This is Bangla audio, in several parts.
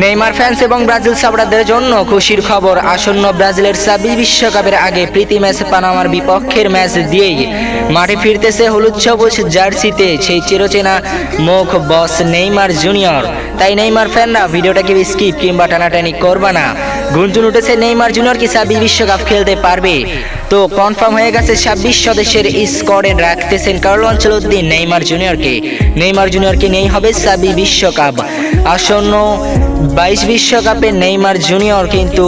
নেইমার ফ্যান্স এবং ব্রাজিল সাপোর্টারদের জন্য খুশির খবর। আসন্ন ব্রাজিলের 26 বিশ্বকাপের আগে প্রীতি ম্যাচ পানামার বিপক্ষের ম্যাচ দিয়েই মাঠে ফিরতেছে হলুদ সবুজ জার্সিতে সেই চিরচেনা মুখ বস নেইমার জুনিয়র। তাই নেইমার ফ্যানরা ভিডিওটাকে স্কিপ কিংবা টানাটানি করবা না। গুঞ্জন উঠেছে নেইমার জুনিয়র কি 26 বিশ্বকাপ খেলতে পারবে। তো কনফার্ম হয়ে গেছে 26 সদস্যের স্কোয়াডে রাখতেছেন কার্লো আনচেলত্তি নেইমার জুনিয়রকে নেই হবে 26 বিশ্বকাপ। আসন্ন 22 বিশ্বকাপে নেইমার জুনিয়র কিন্তু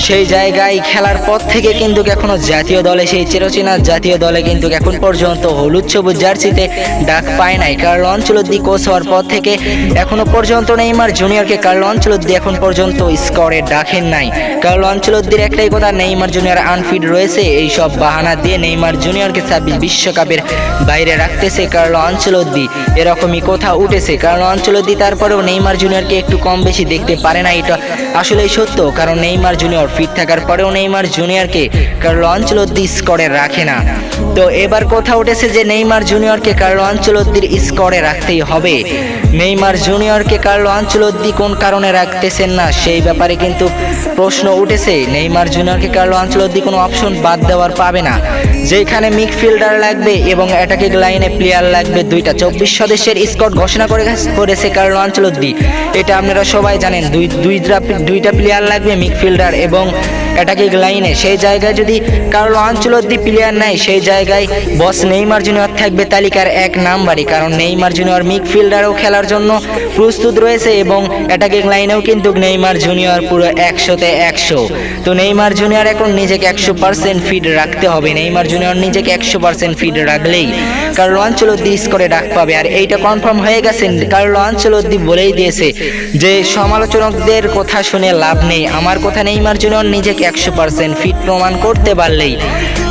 সেই জায়গায় খেলার পর থেকে কিন্তু এখনো জাতীয় দলে সেই চিরচেনা জাতীয় দলে কিন্তু এখন পর্যন্ত হলুদ সবুজ জার্সিতে ডাক পায় নাই। কার্লো আনচেলত্তি কোচ হওয়ার পর থেকে এখনো পর্যন্ত নেইমার জুনিয়রকে কার্লো আনচেলত্তি এখন পর্যন্ত স্কোয়াডে ডাকেন নাই। কার্লো আনচেলত্তির একটাই কথা, নেইমার জুনিয়র আনফিট রয়েছে। এই সব বাহানা দিয়ে নেইমার জুনিয়রকে 26 বিশ্বকাপের বাইরে রাখতেছে কার্লো আনচেলত্তি, এরকমই কথা উঠেছে। কার্লো আনচেলত্তি তারপরেও নেইমার জুনিয়রকে একটু কম বেশি দেখতে পারে না, এটা আসলেই সত্য। কারণ নেইমার জুনিয়র ফিট থাকার পরেও নেইমার জুনিয়রকে কার্লো আনচেলত্তি স্কোয়াডে রাখে না। তো এবার কথা উঠেছে যে নেইমার জুনিয়রকে কার্লো আনচেলত্তির স্কোয়াডে রাখতেই হবে। নেইমার জুনিয়রকে কার্লো আনচেলত্তি কোন কারণে রাখতেছেন না সেই ব্যাপারে কিন্তু প্রশ্ন উঠেছে। নেইমার জুনিয়রকে কার্লো আনচেলত্তি কোনো অপশন বাদ দেওয়ার পাবে না। যেখানে মিডফিল্ডার লাগবে এবং অ্যাটাকিং লাইনে প্লেয়ার লাগবে দুইটা, 24 সদস্যের স্কোয়াড ঘোষণা করেছে কার্লো আনচেলত্তি। এটা আপনারা সবাই জানেন। দুইটা প্লেয়ার লাগবে মিডফিল্ডার এবং অ্যাটাকিং লাইনে। সেই জায়গায় যদি কার্লো আনচেলত্তি প্লেয়ার নেয় সেই জায়গায় বস নেইমার জুনিয়র থাকবে তালিকার 1 নাম্বারে। কারণ নেইমার জুনিয়র মিডফিল্ডারও খেলার জন্য প্রস্তুত রয়েছে এবং অ্যাটাকিং লাইনেও কিন্তু নেইমার জুনিয়র পুরো 100তে 100। তো নেইমার জুনিয়র এখন নিজেকে 100% ফিট রাখতে হবে। নেইমার জুনিয়র নিজেকে 100% ফিট রাখলেই কার্লো আনচেলত্তি স্কোরে ডাক পাবে। আর এইটা কনফার্ম হয়ে গেছে। কার্লো আনচেলত্তি বলেই দিয়েছে যে সমালোচকদের কথা শুনে লাভ নেই, আমার কথা নেইমার জুনিয়র নিজেকে 100% ফিট প্রমাণ করতে পারলেই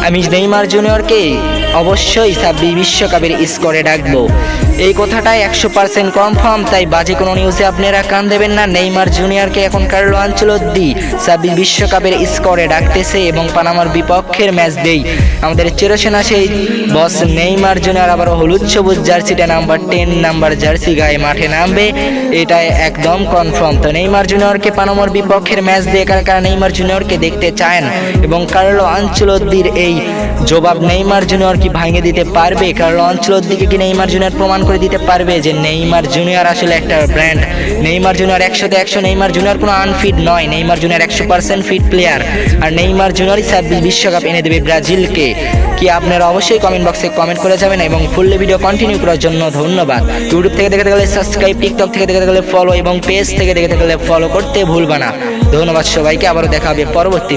আমি নেইমার জুনিয়রকে অবশ্যই 26 বিশ্বকাপের স্কোরে ডাকবো। এই কথাটাই 100% কনফার্ম। তাই বাজে কোনো নিউজে আপনারা কান দেবেন না। নেইমার জুনিয়রকে এখন কার্লো আনচেলত্তি 26 বিশ্বকাপের স্কোরে ডাকতেছে এবং পানামার বিপক্ষের ম্যাচ দেই আমাদের চিরচেনা সেই বস নেইমার জুনিয়র আবার হলুদ সবুজ জার্সিটা নাম্বার 10 নাম্বার জার্সি গায়ে মাঠে নামবে, এটাই একদম কনফার্ম। তো নেইমার জুনিয়রকে পানামার বিপক্ষের ম্যাচ দিয়ে কারা নেইমার জুনিয়রকে দেখতে চান এবং কার্লো আনচেলত্তির এই জবাব নেইমার জুনিয়র কি ভাঙে দিতে পারবে? কার্লো আনচেলত্তিকে কি নেইমার জুনিয়র প্রমাণ করে দিতে পারবে যে নেইমার জুনিয়র আসলে একটা ব্র্যান্ড? নেইমার জুনিয়র 100তে 100। নেইমার জুনিয়র কোনো আনফিট নয়। Neymar junior 100% fit player. আর নেইমার জুনিয়রই 26 বিশ্বকাপ এনে দেবে ব্রাজিলকে। কি আপনারা অবশ্যই কমেন্ট বক্সে কমেন্ট করে যাবেন এবং ফুল ভিডিও কন্টিনিউ করার জন্য ধন্যবাদ। ইউটিউব থেকে দেখতে গেলে সাবস্ক্রাইব, টিকটক থেকে দেখতে গেলে ফলো এবং পেজ থেকে দেখতে গেলে ফলো করতে ভুলবা না। ধন্যবাদ সবাইকে, আবারও দেখা হবে পরবর্তী